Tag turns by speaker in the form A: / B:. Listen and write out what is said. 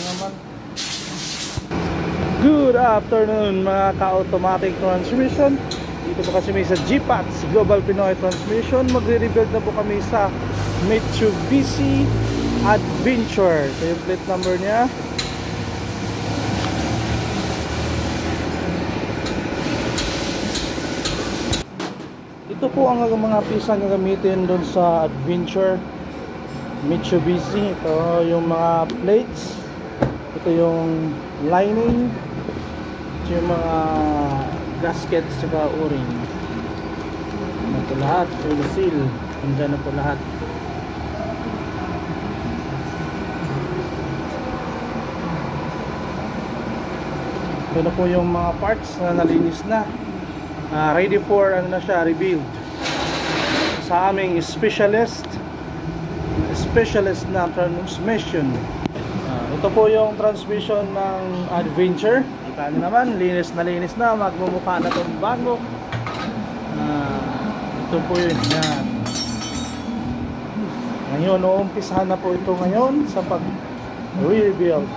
A: naman. Good afternoon mga ka-automatic transmission. Dito po kasi sa GPATS Global Pinoy Transmission. Magre-rebuild na po kami sa Mitsubishi Adventure. Ito yung plate number niya. Ito po ang mga pisa na gamitin doon sa Adventure Mitsubishi. Ito yung mga plates. Ito yung lining. Ito yung mga gaskets saka o-ring. Ito lahat. Full seal. Andyan na po lahat. Ito na po yung mga parts na nalinis na. Ready for ano na siya, rebuild sa aming specialist na transmission. Ito po yung transmission ng Adventure. Kita nyo naman, linis na, magmumukha na itong bago. Ito po yun yan. Ngayon, uumpisahan na po ito ngayon sa pag-rebuild.